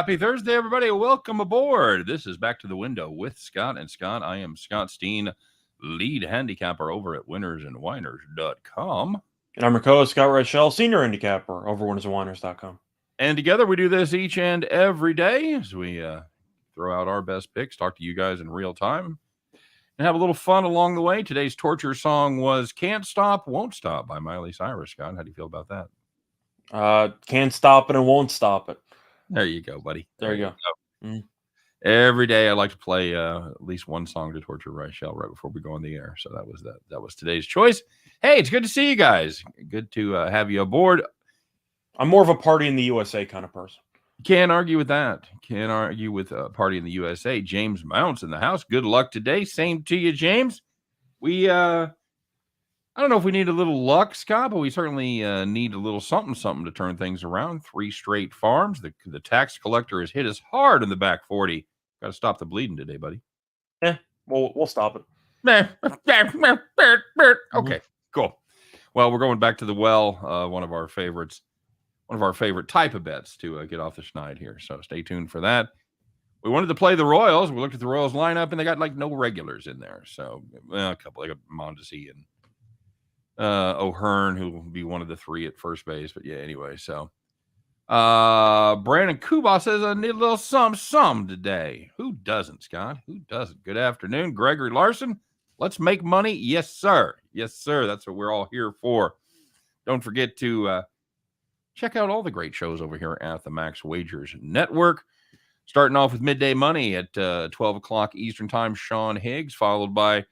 Happy Thursday, everybody. Welcome aboard. This is Back to the Window with Scott and Scott. I am Scott Steen, lead handicapper over at winnersandwhiners.com. And I'm your co-host, Scott Rochelle, senior handicapper over winnersandwhiners.com. And together we do this each and every day as we throw out our best picks, talk to you guys in real time, and have a little fun along the way. Today's torture song was Can't Stop, Won't Stop by Miley Cyrus. Scott, how do you feel about that? Can't stop it and won't stop it. There you go, buddy. There you go. Mm. Every day I like to play at least one song to torture Rochelle right before we go on the air. So that was today's choice. Hey, it's good to see you guys. Good to have you aboard. I'm more of a party in the USA kind of person. Can't argue with that. Can't argue with a party in the USA. James Mounts in the house. Good luck today. Same to you, James. We I don't know if we need a little luck, Scott, but we certainly need a little something to turn things around. 3 straight farms. The tax collector has hit us hard in the back 40. Got to stop the bleeding today, buddy. Yeah, we'll stop it. Okay, cool. Well, we're going back to the well. One of our favorite type of bets to get off the schneid here. So stay tuned for that. We wanted to play the Royals. We looked at the Royals lineup, and they got like no regulars in there. So a couple, like Mondesi and O'Hearn, who will be one of the 3 at first base. But yeah, anyway, so Brandon Kuba says I need a little some today. Who doesn't, Scott? Who doesn't? Good afternoon, Gregory Larson. Let's make money. Yes, sir. Yes, sir. That's what we're all here for. Don't forget to check out all the great shows over here at the Max Wagers Network. Starting off with Midday Money at 12 o'clock Eastern Time, Sean Higgs, followed by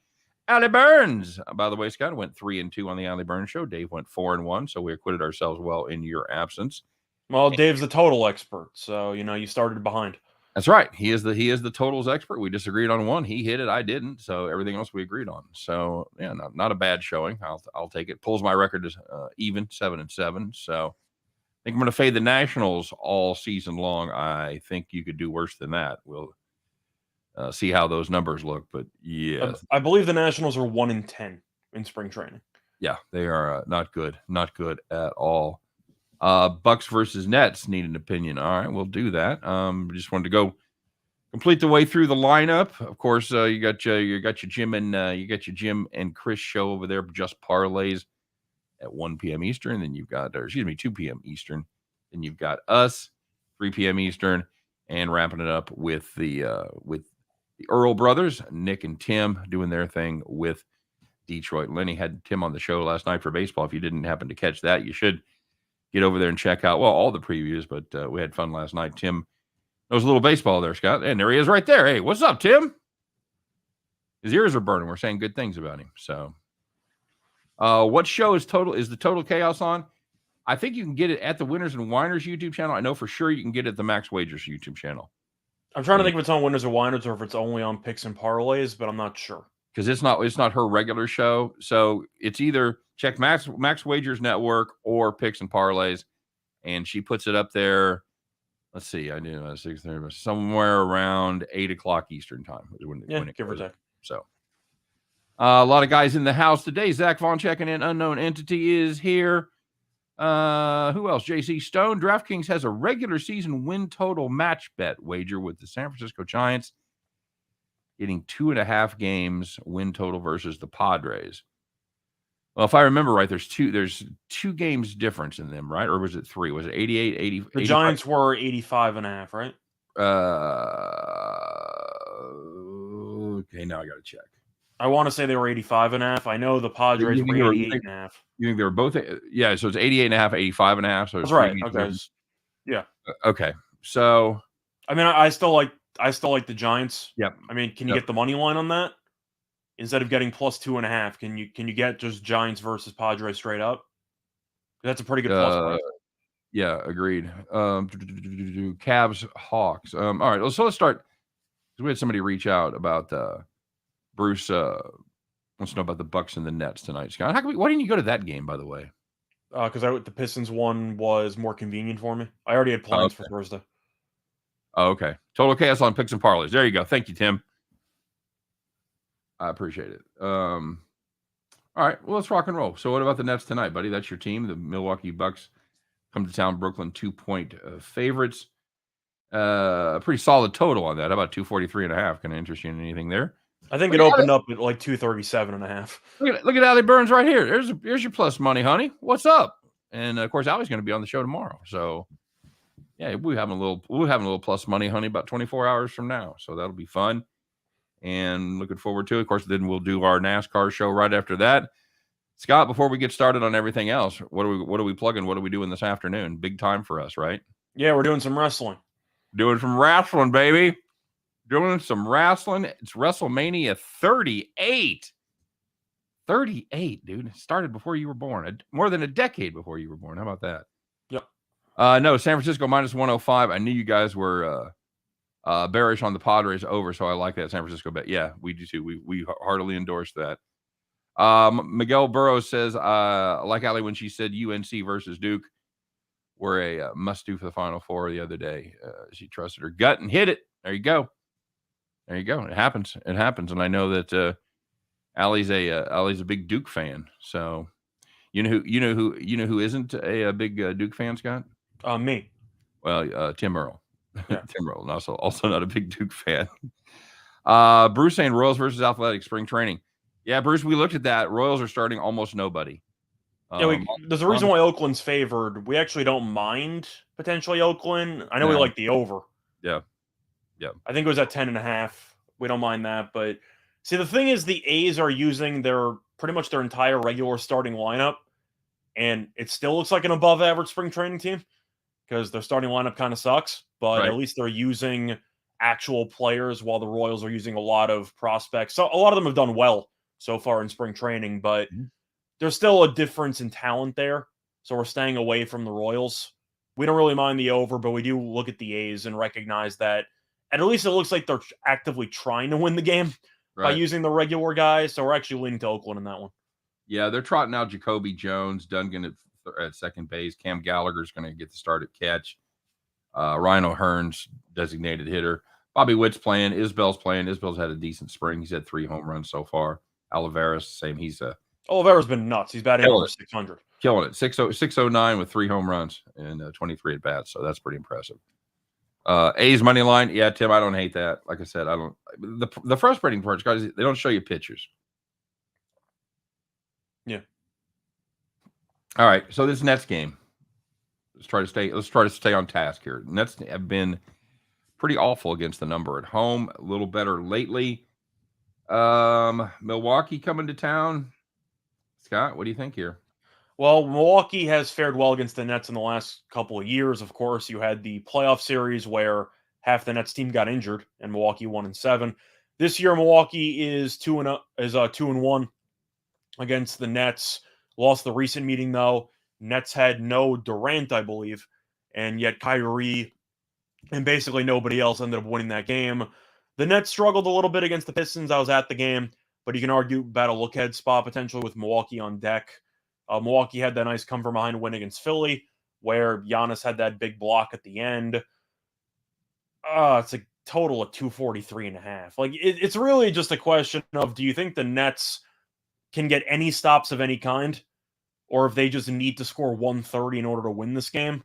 Allie Burns. By the way, Scott went 3-2 on the Allie Burns show. Dave went 4-1, so we acquitted ourselves well in your absence. Well, Dave's the total expert, so you started behind. That's right. He is the totals expert. We disagreed on one. He hit it. I didn't. So everything else we agreed on. So yeah, not a bad showing. I'll take it. Pulls my record as even 7-7. So I think I'm going to fade the Nationals all season long. I think you could do worse than that. We'll see how those numbers look. But yeah, I believe the Nationals are 1-10 in spring training. Yeah, they are not good. Not good at all. Bucks versus Nets need an opinion. All right, we'll do that. Just wanted to go complete the way through the lineup. Of course, you got your Jim and Chris show over there, just parlays at 1 p.m. Eastern. Then you've got, 2 p.m. Eastern. Then you've got us 3 p.m. Eastern, and wrapping it up with the Earl brothers, Nick and Tim, doing their thing with Detroit. Lenny had Tim on the show last night for baseball. If you didn't happen to catch that, you should get over there and check out, all the previews, but we had fun last night. Tim knows a little baseball there, Scott. And there he is right there. Hey, what's up, Tim? His ears are burning. We're saying good things about him. So what show is the Total Chaos on? I think you can get it at the Winners and Winers YouTube channel. I know for sure you can get it at the Max Wagers YouTube channel. I'm trying to think if it's on Winners or Winers or if it's only on Picks and Parlays, but I'm not sure. Because it's not her regular show. So it's either check Max Wagers Network or Picks and Parlays, and she puts it up there. Let's see, I knew 6:30, somewhere around 8 o'clock Eastern time. Give or take. So a lot of guys in the house today. Zach Von checking in. Unknown Entity is here. Who else? JC Stone. DraftKings has a regular season win total match bet wager with the San Francisco Giants getting 2.5 games win total versus the Padres. Well, if I remember right, there's two games difference in them, right? Or was it 3? Was it 88, 80? The 85? Giants were 85.5, right? Okay, now I got to check. I want to say they were 85.5. I know the Padres were 88.5. You think they were both? Yeah, so it's 88.5, 85.5. So that's right. Okay. Yeah. Okay. So, I mean, I still like the Giants. Yep. I mean, can you get the money line on that instead of getting plus 2.5? Can you get just Giants versus Padres straight up? That's a pretty good plus price. Yeah, agreed. Cavs, Hawks. All right. So let's start. We had somebody reach out about Bruce. Wants to know about the Bucks and the Nets tonight, Scott. Why didn't you go to that game, by the way? Because the Pistons one was more convenient for me. I already had plans for Thursday. Oh, okay. Total Chaos on Picks and Parlays. There you go. Thank you, Tim. I appreciate it. All right. Well, let's rock and roll. So what about the Nets tonight, buddy? That's your team. The Milwaukee Bucks come to town. Brooklyn 2-point favorites. A pretty solid total on that. How about 243.5? Kind of interest you in anything there? I think it opened up at like 237.5. Look at Allie Burns right here. Here's your plus money, honey. What's up? And of course, Allie's going to be on the show tomorrow. So yeah, we're having a little plus money, honey, about 24 hours from now. So that'll be fun. And looking forward to it. Of course, then we'll do our NASCAR show right after that. Scott, before we get started on everything else, what are we plugging? What are we doing this afternoon? Big time for us, right? Yeah, we're doing some wrestling. Doing some wrestling, baby. Doing some wrestling. It's WrestleMania 38. 38, dude. It started before you were born. More than a decade before you were born. How about that? Yep. No, San Francisco minus 105. I knew you guys were bearish on the Padres over, so I like that San Francisco bet. Yeah, we do too. We heartily endorse that. Miguel Burrows says, like Allie when she said UNC versus Duke were a must-do for the Final Four the other day. She trusted her gut and hit it. There you go. There you go. It happens. It happens. And I know that Allie's a big Duke fan. So you know who isn't a big Duke fan, Scott? Me. Well, Tim Earl. Yeah. Tim Earl, and also not a big Duke fan. Bruce saying Royals versus Athletic spring training. Yeah, Bruce, we looked at that. Royals are starting almost nobody. Yeah, there's a reason why Oakland's favored. We actually don't mind potentially Oakland. I know we like the over. Yeah. I think it was at 10.5. We don't mind that, but see, the thing is, the A's are using pretty much their entire regular starting lineup, and it still looks like an above-average spring training team because their starting lineup kind of sucks. But at least they're using actual players, while the Royals are using a lot of prospects. So a lot of them have done well so far in spring training, but there's still a difference in talent there. So we're staying away from the Royals. We don't really mind the over, but we do look at the A's and recognize that at least it looks like they're actively trying to win the game by using the regular guys. So we're actually leaning to Oakland in that one. Yeah, they're trotting out Jacoby Jones, Duncan at second base. Cam Gallagher's going to get the start at catch. Ryan O'Hearn's designated hitter. Bobby Witt's playing. Isbell's playing. Isbell's had a decent spring. He's had 3 home runs so far. Oliveira's same. Oliveira's been nuts. He's batting over 600. Killing it. 609 with 3 home runs and 23 at bats. So that's pretty impressive. A's money line. Yeah, Tim, I don't hate that. Like I said, I don't. The frustrating part, guys, they don't show you pictures. Yeah. All right. So this Nets game. Let's try to stay on task here. Nets have been pretty awful against the number at home. A little better lately. Milwaukee coming to town. Scott, what do you think here? Well, Milwaukee has fared well against the Nets in the last couple of years. Of course, you had the playoff series where half the Nets team got injured, and Milwaukee 1-7. This year, Milwaukee is 2-1 against the Nets. Lost the recent meeting though. Nets had no Durant, I believe, and yet Kyrie and basically nobody else ended up winning that game. The Nets struggled a little bit against the Pistons. I was at the game, but you can argue about a look-ahead spot potentially with Milwaukee on deck. Milwaukee had that nice come-from-behind win against Philly, where Giannis had that big block at the end. It's a total of 243.5. Like, it's really just a question of, do you think the Nets can get any stops of any kind, or if they just need to score 130 in order to win this game?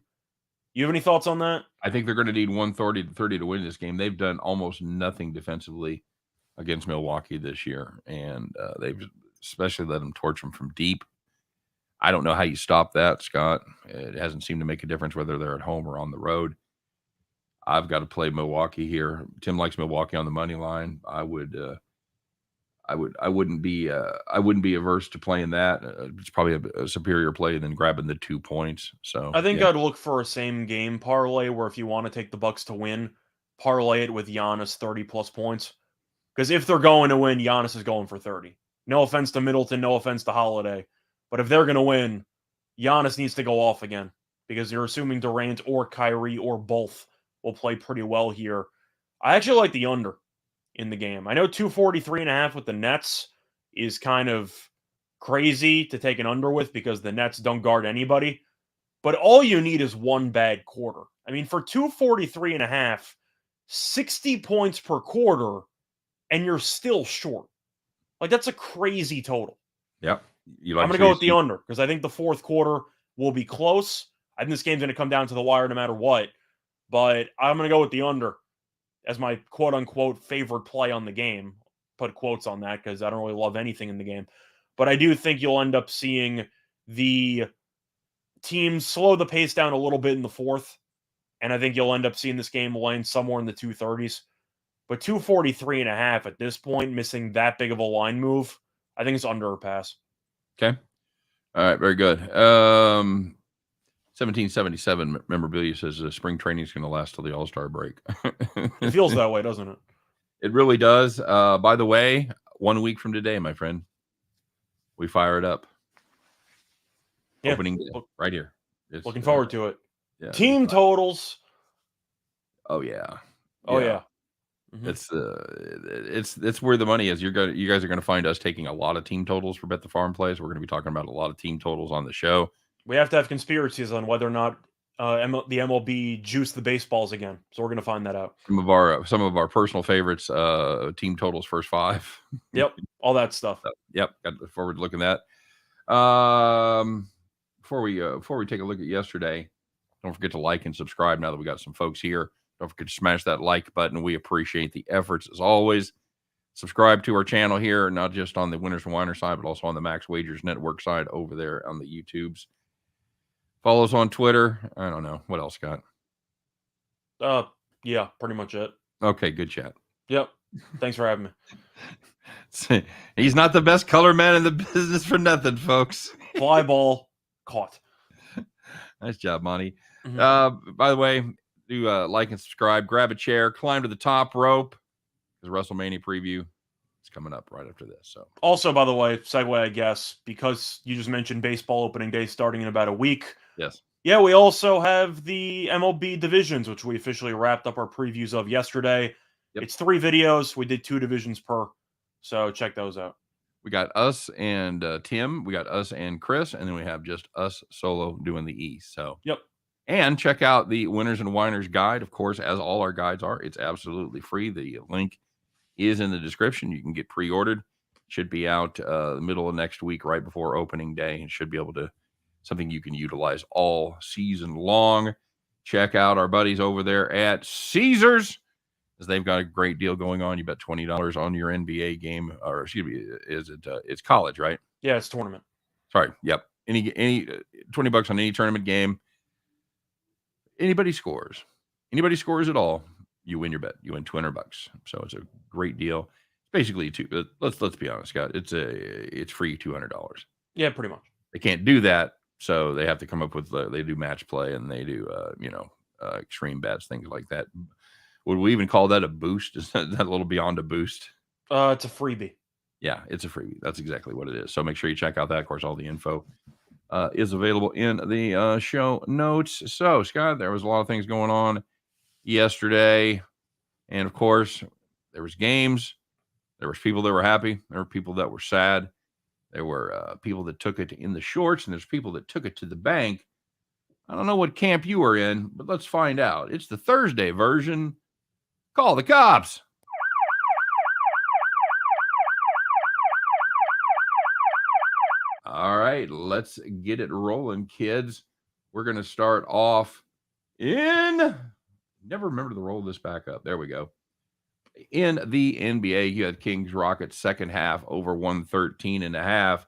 You have any thoughts on that? I think they're going to need 130 to win this game. They've done almost nothing defensively against Milwaukee this year, and they've especially let them torch them from deep. I don't know how you stop that, Scott. It hasn't seemed to make a difference whether they're at home or on the road. I've got to play Milwaukee here. Tim likes Milwaukee on the money line. I wouldn't be averse to playing that. It's probably a superior play than grabbing the 2 points. So I think I'd look for a same game parlay where if you want to take the Bucks to win, parlay it with Giannis 30 plus points. Because if they're going to win, Giannis is going for 30. No offense to Middleton, no offense to Holiday. But if they're going to win, Giannis needs to go off again because you're assuming Durant or Kyrie or both will play pretty well here. I actually like the under in the game. I know 243.5 with the Nets is kind of crazy to take an under with because the Nets don't guard anybody. But all you need is one bad quarter. I mean, for 243.5, 60 points per quarter, and you're still short. Like, that's a crazy total. Yep. I'm going to go with the under because I think the fourth quarter will be close. I think this game's going to come down to the wire no matter what. but I'm going to go with the under as my quote-unquote favorite play on the game. Put quotes on that because I don't really love anything in the game. But I do think you'll end up seeing the teams slow the pace down a little bit in the fourth, and I think you'll end up seeing this game land somewhere in the 230s. But 243.5 at this point, missing that big of a line move, I think it's under or pass. Okay. All right. Very good. 1777 memorabilia says spring training is going to last till the All-Star break. It feels that way, doesn't it? It really does. By the way, 1 week from today, my friend, we fire it up. Yeah, opening day, right here. Looking forward to it. Yeah, team totals. Oh yeah. Oh yeah. Mm-hmm. It's where the money is. You guys are going to find us taking a lot of team totals for Bet the Farm plays. We're going to be talking about a lot of team totals on the show. We have to have conspiracies on whether or not the MLB juiced the baseballs again. So we're going to find that out. Some of our personal favorites, team totals, first five. Yep, all that stuff. Yep, got to look forward to looking at that. Before we take a look at yesterday, don't forget to like and subscribe. Now that we got some folks here, don't forget to smash that like button. We appreciate the efforts as always. Subscribe to our channel here, not just on the Winners and Winers side, but also on the Max Wagers Network side over there on the YouTubes. Follow us on Twitter. I don't know. What else, Scott? Yeah, pretty much it. Okay, good chat. Yep. Thanks for having me. He's not the best color man in the business for nothing, folks. Fly ball caught. Nice job, Monty. Mm-hmm. By the way, do like and subscribe. Grab a chair. Climb to the top rope. Because WrestleMania preview is coming up right after this. So, also, by the way, segue, I guess, because you just mentioned baseball opening day starting in about a week. Yes. Yeah, we also have the MLB divisions, which we officially wrapped up our previews of yesterday. Yep. It's 3 videos. We did 2 divisions per. So check those out. We got us and Tim. We got us and Chris. And then we have just us solo doing the East. So, yep. And check out the Winners and Winers guide. Of course, as all our guides are, it's absolutely free. The link is in the description. You can get pre-ordered. Should be out the middle of next week, right before opening day. And should be able to, something you can utilize all season long. Check out our buddies over there at Caesars, as they've got a great deal going on. You bet $20 on your NBA game, or excuse me, is it? It's college, right? Yeah, it's tournament. Sorry, yep. Any $20 on any tournament game. Anybody scores at all, you win your bet. You win $200. So it's a great deal. It's basically let's be honest, Scott. It's free $200. Yeah, pretty much. They can't do that, so they have to come up with they do match play and they do extreme bets, things like that. Would we even call that a boost? Is that a little beyond a boost? It's a freebie. Yeah, it's a freebie. That's exactly what it is. So make sure you check out that. Of course, all the info is available in the show notes. So, Scott, there was a lot of things going on yesterday. And, of course, there was games. There was people that were happy. There were people that were sad. There were people that took it in the shorts, and there's people that took it to the bank. I don't know what camp you were in, but let's find out. It's the Thursday version. Call the cops. All right, let's get it rolling, kids. We're going to start off never remember to roll this back up. There we go. In the NBA, you had Kings Rockets second half over 113.5.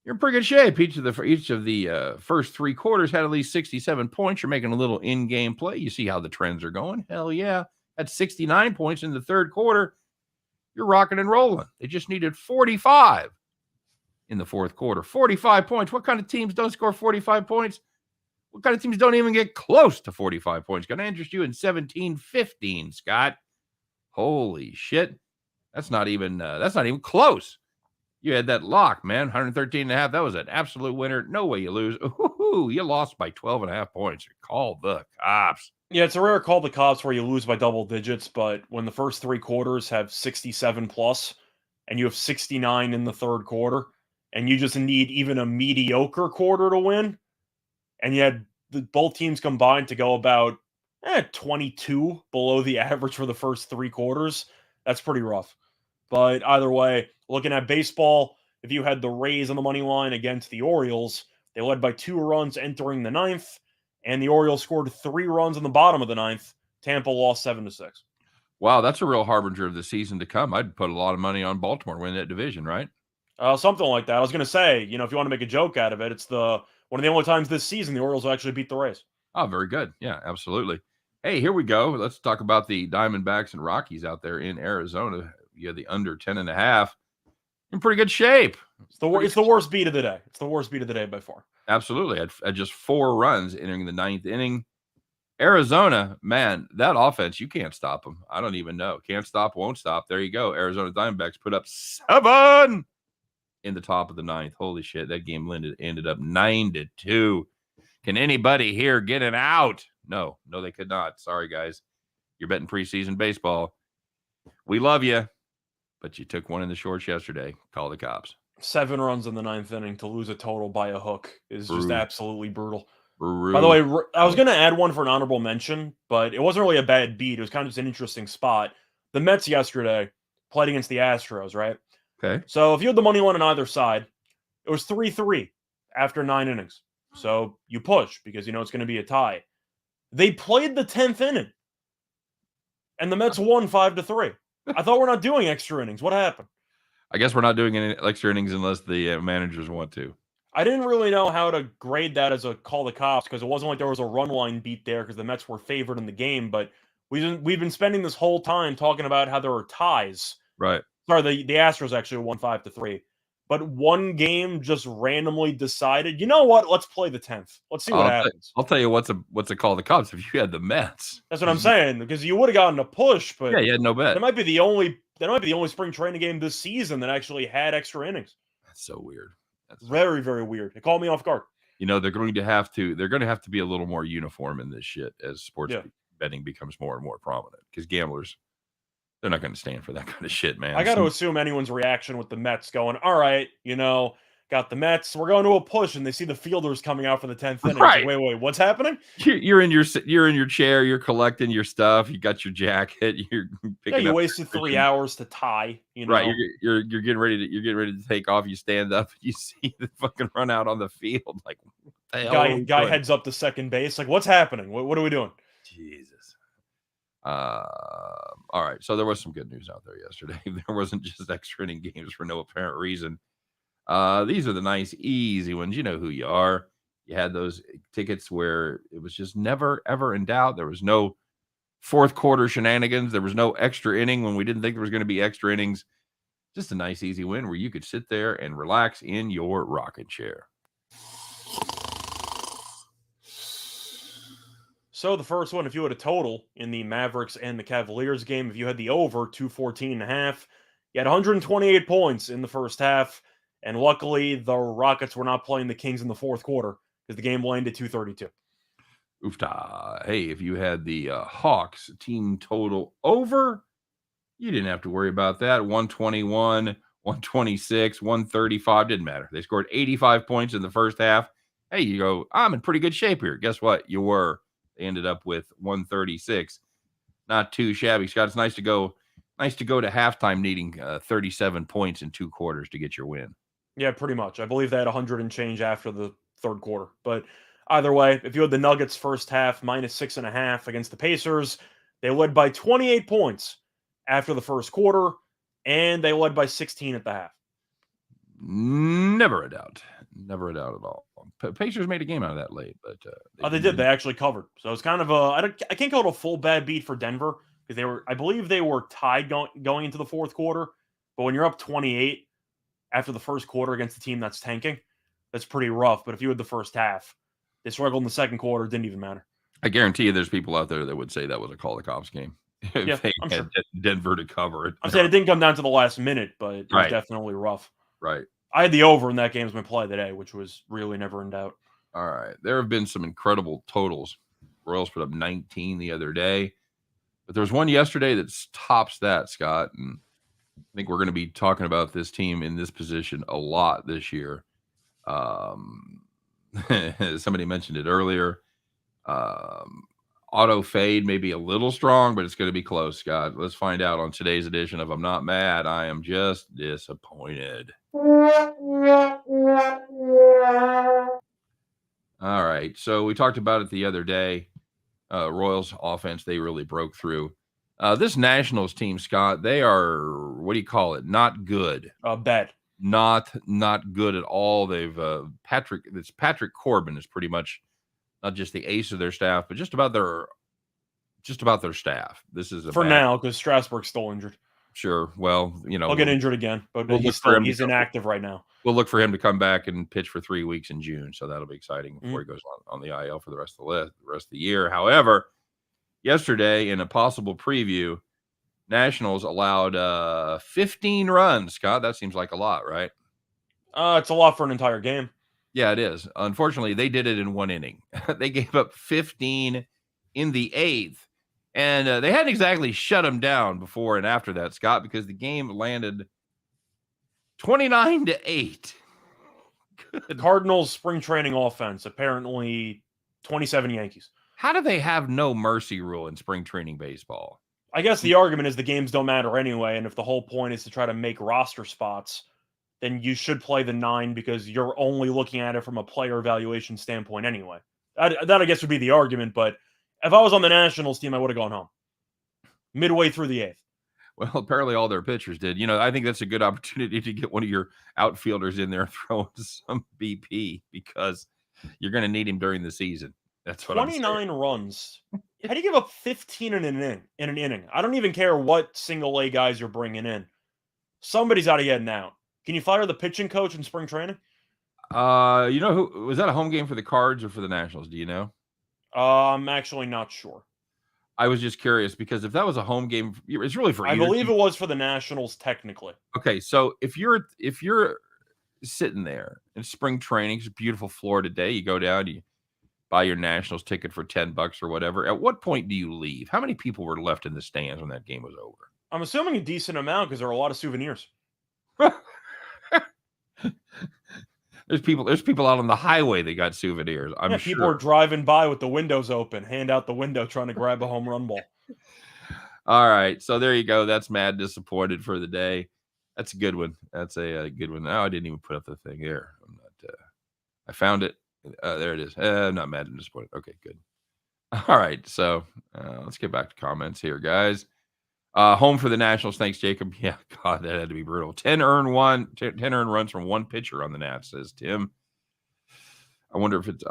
You're in pretty good shape. Each of the first 3 quarters had at least 67 points. You're making a little in-game play. You see how the trends are going. Hell yeah. At 69 points in the third quarter, you're rocking and rolling. They just needed 45 in the fourth quarter. 45 points. What kind of teams don't score 45 points? What kind of teams don't even get close to 45 points? Going to interest you in 17-15, Scott. Holy shit. That's not even close. You had that lock, man. 113.5. That was an absolute winner. No way you lose. Ooh, you lost by 12.5 points. Call the cops. Yeah, it's a rare call the cops where you lose by double digits, but when the first 3 quarters have 67 plus and you have 69 in the third quarter and you just need even a mediocre quarter to win, and you had both teams combined to go about 22 below the average for the first 3 quarters, that's pretty rough. But either way, looking at baseball, if you had the Rays on the money line against the Orioles, they led by 2 runs entering the 9th, and the Orioles scored 3 runs in the bottom of the 9th. Tampa lost 7-6. Wow, that's a real harbinger of the season to come. I'd put a lot of money on Baltimore winning that division, right? Something like that. I was going to say, if you want to make a joke out of it, it's one of the only times this season the Orioles will actually beat the Rays. Oh, very good. Yeah, absolutely. Hey, here we go. Let's talk about the Diamondbacks and Rockies out there in Arizona. You have the under 10.5. In pretty good shape. It's the worst beat of the day. It's the worst beat of the day by far. Absolutely. At just 4 runs entering the 9th inning. Arizona, man, that offense, you can't stop them. I don't even know. Can't stop, won't stop. There you go. Arizona Diamondbacks put up 7 in the top of the 9th. Holy shit, that game ended up 9-2. Can anybody here get it out? No, they could not. Sorry, guys. You're betting preseason baseball. We love you, but you took one in the shorts yesterday. Call the cops. 7 runs in the 9th inning to lose a total by a hook is just absolutely brutal. Brutal. By the way, I was going to add one for an honorable mention, but it wasn't really a bad beat. It was kind of just an interesting spot. The Mets yesterday played against the Astros, right? Okay. So if you had the money line on either side, it was 3-3 after 9 innings. So you push because it's going to be a tie. They played the 10th inning, and the Mets won 5-3. I thought we're not doing extra innings. What happened? I guess we're not doing any extra innings unless the managers want to. I didn't really know how to grade that as a call the cops because it wasn't like there was a run line beat there because the Mets were favored in the game. But we've been spending this whole time talking about how there are ties. Right. Sorry, the Astros actually won 5-3. But one game just randomly decided, you know what? Let's play the 10th. Let's see what happens. I'll tell you what's a call the cops if you had the Mets. That's what I'm saying, because you would have gotten a push, but yeah, you had no bet. That might be the only spring training game this season that actually had extra innings. That's so weird. That's very, very weird. It caught me off guard. They're going to have to be a little more uniform in this shit as sports betting becomes more and more prominent, because gamblers, they're not going to stand for that kind of shit, man. I got to assume anyone's reaction with the Mets going, all right, got the Mets, we're going to a push, and they see the fielders coming out for the 10th inning. Right. Like, wait, what's happening? You're in your chair, you're collecting your stuff, you got your jacket, you're picking you up wasted 3 hours to tie, Right, you're getting ready to take off, you stand up, you see the fucking run out on the field, like what the hell guy heads up to second base, like what's happening? What are we doing? Jesus. All right, so there was some good news out there yesterday. There wasn't just extra inning games for no apparent reason. These are the nice, easy ones. You know who you are. You had those tickets where it was just never, ever in doubt. There was no fourth quarter shenanigans. There was no extra inning when we didn't think there was going to be extra innings. Just a nice, easy win where you could sit there and relax in your rocking chair. So the first one, if you had a total in the Mavericks and the Cavaliers game, if you had the over 214.5, you had 128 points in the first half. And luckily, the Rockets were not playing the Kings in the fourth quarter because the game landed 232. Oofta. Hey, if you had the Hawks team total over, you didn't have to worry about that. 121, 126, 135, didn't matter. They scored 85 points in the first half. Hey, you go, I'm in pretty good shape here. Guess what? You were. They ended up with 136. Not too shabby, Scott. It's nice to go to halftime needing 37 points in 2 quarters to get your win. Yeah, pretty much. I believe they had 100 and change after the third quarter. But either way, if you had the Nuggets first half -6.5 against the Pacers, they led by 28 points after the first quarter, and they led by 16 at the half. Never a doubt at all. Pacers made a game out of that late, but they did. They actually covered. So it's kind of I can't call it a full bad beat for Denver because I believe they were tied going into the fourth quarter. But when you're up 28 after the first quarter against a team that's tanking, that's pretty rough. But if you had the first half, they struggled in the second quarter. It didn't even matter. I guarantee you, there's people out there that would say that was a call the cops game. Yeah, they I'm had sure. Denver to cover it. I'm saying it didn't come down to the last minute, but it was definitely rough. Right. I had the over in that game's been play today, which was really never in doubt. All right. There have been some incredible totals. Royals put up 19 the other day, but there's one yesterday that tops that, Scott. And I think we're going to be talking about this team in this position a lot this year. Somebody mentioned it earlier. Auto fade may be a little strong, but it's going to be close, Scott. Let's find out on today's edition of I'm Not Mad, I Am Just Disappointed. All right. So we talked about it the other day. Royals offense, they really broke through. This Nationals team, Scott, they are, what do you call it? Not good. Bad. Not good at all. They've Patrick Corbin is pretty much not just the ace of their staff, but just about their staff. This is a For bad now, because Strasburg's still injured. sure. Well, He'll get injured again, but we'll look for him he's inactive right now. We'll look for him to come back and pitch for 3 weeks in June. So that'll be exciting before Mm-hmm. he goes on the IL for the rest of the year. However, yesterday in a possible preview, Nationals allowed 15 runs. Scott, that seems like a lot, right? It's a lot for an entire game. Yeah, it is. Unfortunately, they did it in 1 inning. They gave up 15 in the 8th. And they hadn't exactly shut them down before and after that, Scott, because the game landed 29-8. Good. Cardinals spring training offense, apparently 27 Yankees. How do they have no mercy rule in spring training baseball? I guess the argument is the games don't matter anyway, and if the whole point is to try to make roster spots, then you should play the 9 because you're only looking at it from a player evaluation standpoint anyway. That I guess would be the argument, but if I was on the Nationals team, I would have gone home midway through the 8th. Well, apparently all their pitchers did. I think that's a good opportunity to get one of your outfielders in there throwing some BP because you're going to need him during the season. That's what 29 runs. How do you give up 15 in an inning? I don't even care what single A guys you're bringing in. Somebody's out of getting out. Can you fire the pitching coach in spring training? Who was that, a home game for the Cards or for the Nationals? Do you know? I'm actually not sure. I was just curious because if that was a home game, it's really for. I believe it was for the Nationals technically. Okay, so if you're sitting there in spring training, it's a beautiful Florida day, you go down, you buy your Nationals ticket for $10 or whatever. At what point do you leave? How many people were left in the stands when that game was over? I'm assuming a decent amount because there are a lot of souvenirs. There's people out on the highway that got souvenirs. I'm sure people are driving by with the windows open, hand out the window trying to grab a home run ball. All right, so there you go. That's Mad Disappointed for the day. That's a good one. That's a good one. No, I didn't even put up the thing here. I'm not. I found it. There it is. I'm not mad and disappointed. Okay, good. All right, so let's get back to comments here, guys. Home for the Nationals. Thanks, Jacob. Yeah, God, that had to be brutal. 10 earned runs from one pitcher on the Nats, says Tim. I wonder if it's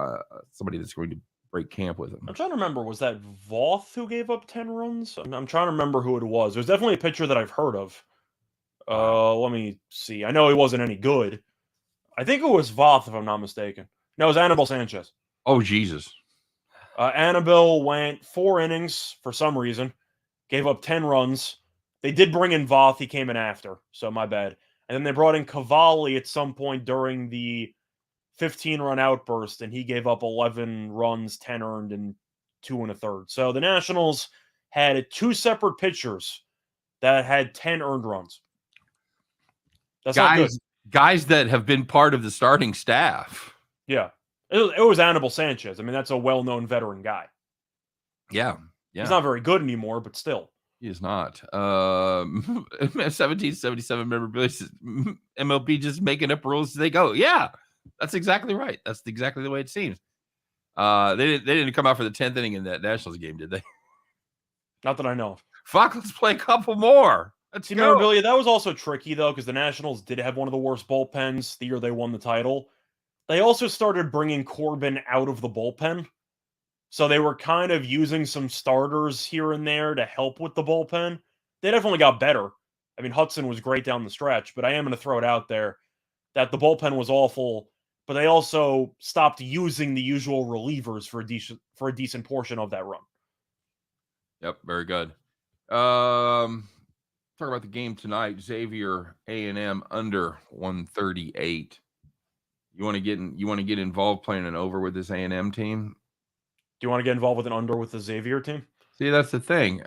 somebody that's going to break camp with him. I'm trying to remember. Was that Voth who gave up 10 runs? I'm trying to remember who it was. There's definitely a pitcher that I've heard of. Let me see. I know he wasn't any good. I think it was Voth, if I'm not mistaken. No, it was Anibal Sanchez. Oh, Jesus. Anibal went 4 innings for some reason. Gave up 10 runs. They did bring in Voth. He came in after, so my bad. And then they brought in Cavalli at some point during the 15-run outburst, and he gave up 11 runs, 10 earned, and 2 1/3. So the Nationals had 2 separate pitchers that had 10 earned runs. That's not good. Guys that have been part of the starting staff. Yeah. It was Anibal Sanchez. I mean, that's a well-known veteran guy. Yeah. He's not very good anymore, but still. He is not. 1777 memorabilia says MLB just making up rules as they go. Yeah, that's exactly right. That's exactly the way it seems. They didn't come out for the 10th inning in that Nationals game, did they? Not that I know of. Fuck, let's play a couple more. Let's See, go. memorabilia, that was also tricky, though, because the Nationals did have one of the worst bullpens the year they won the title. They also started bringing Corbin out of the bullpen. So they were kind of using some starters here and there to help with the bullpen. They definitely got better. I mean, Hudson was great down the stretch, but I am going to throw it out there that the bullpen was awful, but they also stopped using the usual relievers for a decent portion of that run. Yep, very good. Talk about the game tonight. Xavier A&M under 138. You want to get involved playing an over with this A&M team? Do you want to get involved with an under with the Xavier team? See, that's the thing.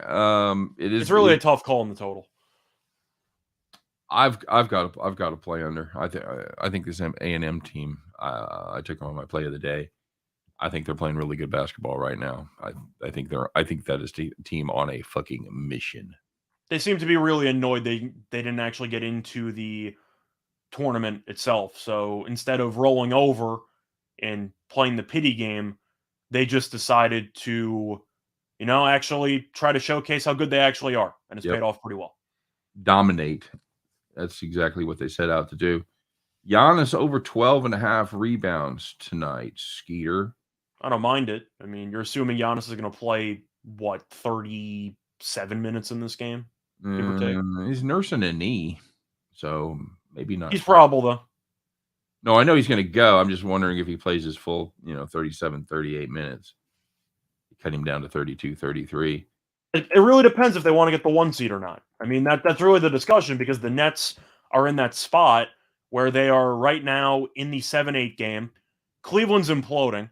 It's really a tough call in the total. I've got to play under. I think this A&M team. I took them on my play of the day. I think they're playing really good basketball right now. I think that is the team on a fucking mission. They seem to be really annoyed they didn't actually get into the tournament itself. So instead of rolling over and playing the pity game. They just decided to, actually try to showcase how good they actually are, and it's paid off pretty well. Dominate. That's exactly what they set out to do. Giannis over 12.5 rebounds tonight, Skeeter. I don't mind it. I mean, you're assuming Giannis is going to play, 37 minutes in this game, give or take? He's nursing a knee, so maybe not. He's probable, though. No, I know he's going to go. I'm just wondering if he plays his full, 37, 38 minutes. Cut him down to 32, 33. It really depends if they want to get the 1 seed or not. I mean, that's really the discussion, because the Nets are in that spot where they are right now in the 7-8 game. Cleveland's imploding.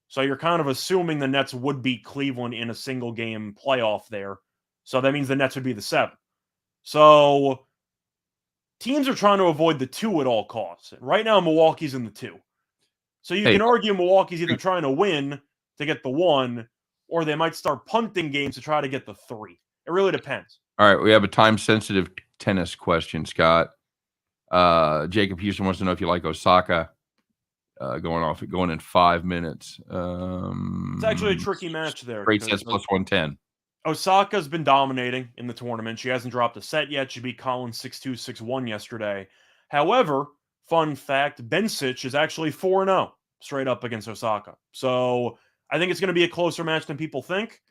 So you're kind of assuming the Nets would beat Cleveland in a single game playoff there. So that means the Nets would be the 7. So teams are trying to avoid the 2 at all costs. Right now, Milwaukee's in the 2. So you can argue Milwaukee's either trying to win to get the 1, or they might start punting games to try to get the 3. It really depends. All right, we have a time-sensitive tennis question, Scott. Jacob Houston wants to know if you like Osaka going in 5 minutes. It's actually a tricky match there. Great sets plus 110. Osaka's been dominating in the tournament. She hasn't dropped a set yet. She beat Collins 6-2, 6-1 yesterday. However, fun fact, Bencic is actually 4-0 straight up against Osaka. So I think it's going to be a closer match than people think.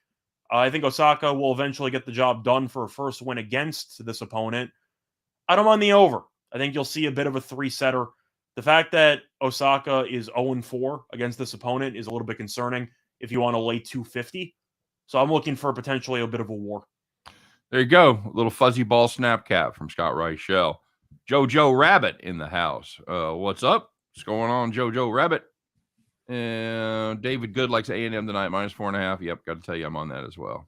I think Osaka will eventually get the job done for a first win against this opponent. I don't mind the over. I think you'll see a bit of a 3-setter. The fact that Osaka is 0-4 against this opponent is a little bit concerning if you want to lay 250. So I'm looking for potentially a bit of a war. There you go. A little fuzzy ball snap cap from Scott Reichel. Jojo Rabbit in the house. What's up? What's going on, Jojo Rabbit? And David Good likes A&M tonight, -4.5. Yep, got to tell you I'm on that as well.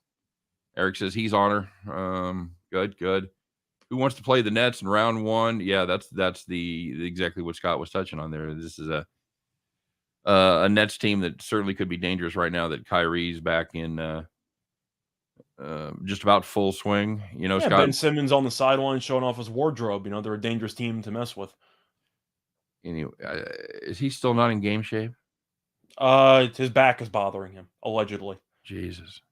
Eric says he's on her. Good. Who wants to play the Nets in round 1? Yeah, that's the exactly what Scott was touching on there. This is a Nets team that certainly could be dangerous right now that Kyrie's back in just about full swing. Scott. Ben Simmons on the sideline showing off his wardrobe. They're a dangerous team to mess with. Anyway, is he still not in game shape? His back is bothering him, allegedly. Jesus.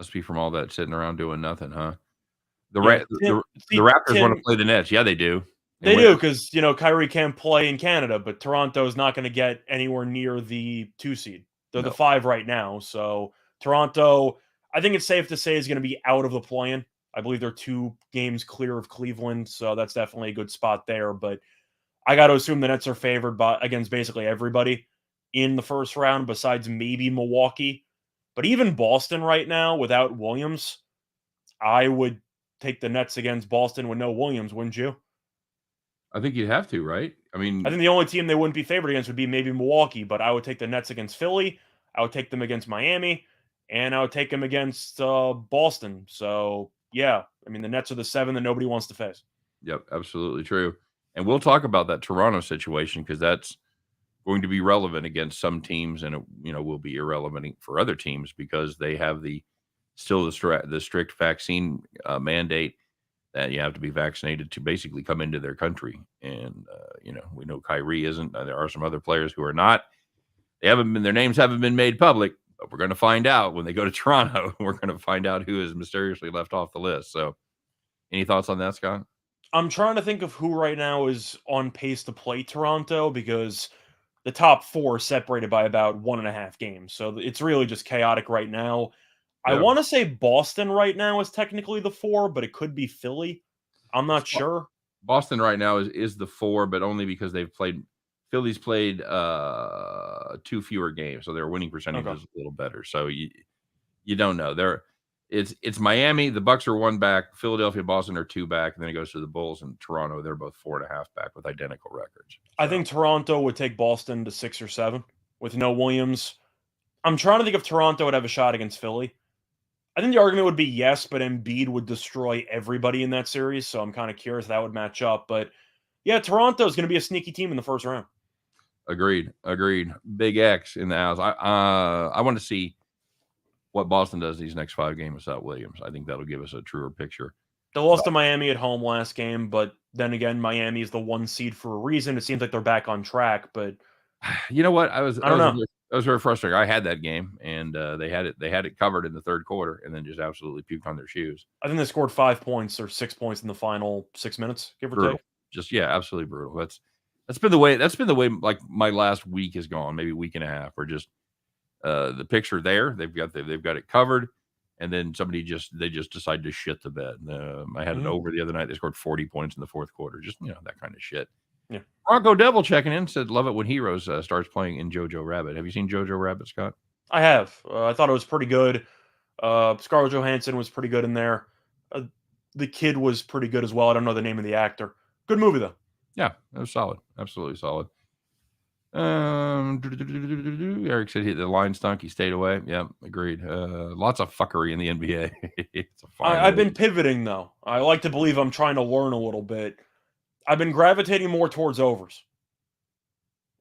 Must be from all that sitting around doing nothing, huh? The Raptors want to play the Nets. Yeah, they do. They do, because, Kyrie can't play in Canada, but Toronto is not going to get anywhere near the 2 seed. They're the 5 right now. So Toronto, I think it's safe to say, is going to be out of the play-in. I believe they're 2 games clear of Cleveland, so that's definitely a good spot there. But I got to assume the Nets are favored against basically everybody in the first round, besides maybe Milwaukee. But even Boston right now, without Williams, I would take the Nets against Boston with no Williams, wouldn't you? I think you'd have to, right? I mean, I think the only team they wouldn't be favored against would be maybe Milwaukee, but I would take the Nets against Philly. I would take them against Miami, and I would take them against Boston. So, yeah, I mean, the Nets are the 7 that nobody wants to face. Yep, absolutely true. And we'll talk about that Toronto situation, because that's going to be relevant against some teams, and it will be irrelevant for other teams, because they have the strict vaccine mandate that you have to be vaccinated to basically come into their country. And we know Kyrie isn't. There are some other players who are not. Their names haven't been made public, but we're going to find out when they go to Toronto. We're going to find out who is mysteriously left off the list. So, any thoughts on that, Scott? I'm trying to think of who right now is on pace to play Toronto, because the top 4 are separated by about 1.5 games. So it's really just chaotic right now. I want to say Boston right now is technically the 4, but it could be Philly. I'm not sure. Boston right now is the 4, but only because Philly's played 2 fewer games, so their winning percentage is a little better. So you don't know. It's Miami. The Bucks are 1 back. Philadelphia, Boston are 2 back, and then it goes to the Bulls and Toronto. They're both 4.5 back with identical records. So. I think Toronto would take Boston to 6 or 7 with no Williams. I'm trying to think if Toronto would have a shot against Philly. I think the argument would be yes, but Embiid would destroy everybody in that series, so I'm kind of curious if that would match up. But yeah, Toronto is going to be a sneaky team in the first round. Agreed. Big X in the house. I want to see what Boston does these next 5 games without Williams. I think that'll give us a truer picture. They lost to Miami at home last game, but then again, Miami is the 1 seed for a reason. It seems like they're back on track, but You know what? I don't know. That was very frustrating. I had that game, and they had it covered in the third quarter, and then just absolutely puked on their shoes. I think they scored 5 points or 6 points in the final 6 minutes, give or Brutal. take. Just yeah, absolutely brutal. That's been the way. That's been the way. Like my last week has gone, maybe week and a half, or just the picture there. They've got it covered, and then they just decide to shit the bed. I had it over the other night. They scored 40 points in the fourth quarter. Just that kind of shit. Yeah. Bronco Devil checking in said, "Love it when Heroes starts playing in Jojo Rabbit." Have you seen Jojo Rabbit, Scott? I have. I thought it was pretty good. Scarlett Johansson was pretty good in there. The kid was pretty good as well. I don't know the name of the actor. Good movie though. Yeah, it was solid. Absolutely solid. Eric said the line stunk. He stayed away. Yeah, agreed. Lots of fuckery in the NBA. It's a fine I've league. been pivoting though. I like to believe I'm trying to learn a little bit. I've been gravitating more towards overs.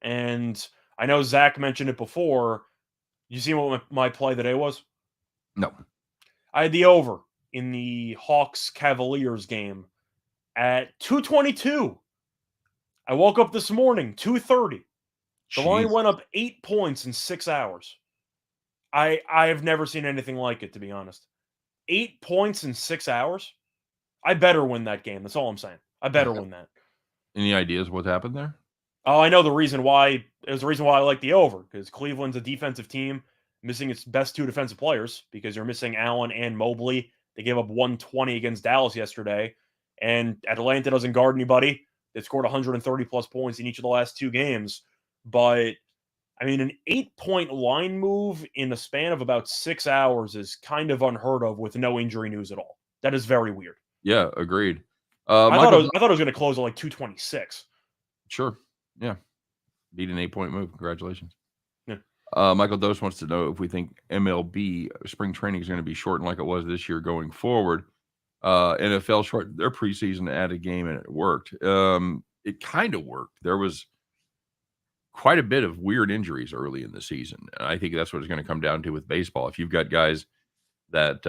And I know Zach mentioned it before. You see what my play today was? No. I had the over in the Hawks Cavaliers game at 222. I woke up this morning, 2:30. The line Jeez. went up 8 points in 6 hours. I have never seen anything like it, to be honest. 8 points in 6 hours? I better win that game. That's all I'm saying. I better win that. Any ideas what happened there? Oh, I know the reason why. It was the reason why I like the over, because Cleveland's a defensive team missing its best 2 defensive players because you're missing Allen and Mobley. They gave up 120 against Dallas yesterday, and Atlanta doesn't guard anybody. They scored 130 plus points in each of the last 2 games. But I mean, an 8-point line move in the span of about 6 hours is kind of unheard of with no injury news at all. That is very weird. Yeah, agreed. I Michael, thought it was going to close at like 226. sure. Yeah. Beat an 8-point move. Congratulations. Yeah. Michael Dose wants to know if we think MLB spring training is going to be shortened like it was this year going forward. NFL shortened their preseason to add a game, and it worked. It kind of worked. There was quite a bit of weird injuries early in the season. And I think that's what it's going to come down to with baseball. If you've got guys that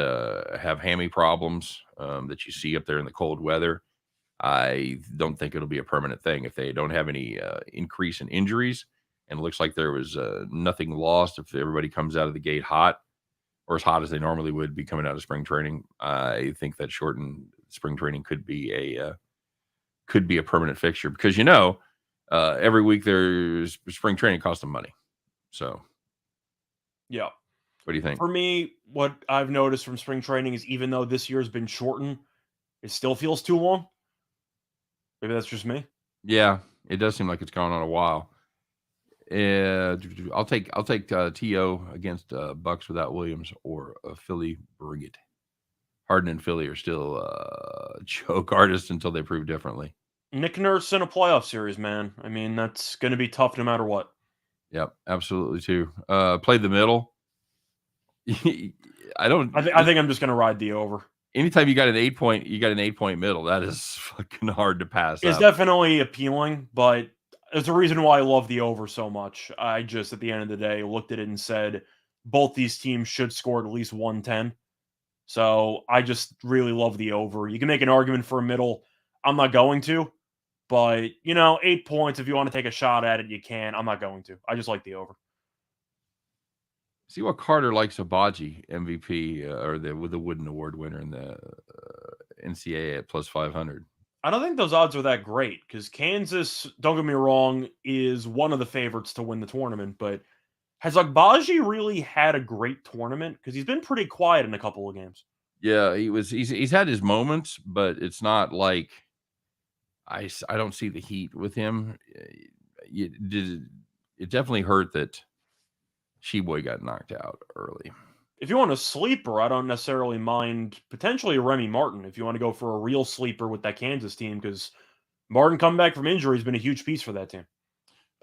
have hammy problems that you see up there in the cold weather, I don't think it'll be a permanent thing. If they don't have any increase in injuries, and it looks like there was nothing lost if everybody comes out of the gate hot or as hot as they normally would be coming out of spring training, I think that shortened spring training could be a permanent fixture because every week there's spring training costs them money. So, Yeah. what do you think? For me, what I've noticed from spring training is even though this year's been shortened, it still feels too long. Maybe that's just me. Yeah, it does seem like it's gone on a while. I'll take To against Bucks without Williams or Philly. Bring it. Harden and Philly are still choke artists until they prove differently. Nick Nurse in a playoff series, man. I mean, that's going to be tough no matter what. Yep, absolutely too. Play the middle. I think I'm just going to ride the over. Anytime you got an 8-point middle, that is fucking hard to pass. It's definitely appealing, but there's a reason why I love the over so much. I just, at the end of the day, looked at it and said both these teams should score at least 110. So I just really love the over. You can make an argument for a middle. I'm not going to, but 8 points. If you want to take a shot at it, you can. I'm not going to. I just like the over. See what Carter likes Abaji MVP or the Wooden Award winner in the NCAA at plus 500. I don't think those odds are that great because Kansas, don't get me wrong, is one of the favorites to win the tournament. But has Agbaji really had a great tournament? Because he's been pretty quiet in a couple of games. Yeah, he's had his moments, but it's not like I don't see the heat with him. It definitely hurt that Sheboy got knocked out early. If you want a sleeper, I don't necessarily mind potentially Remy Martin if you want to go for a real sleeper with that Kansas team because Martin coming back from injury has been a huge piece for that team.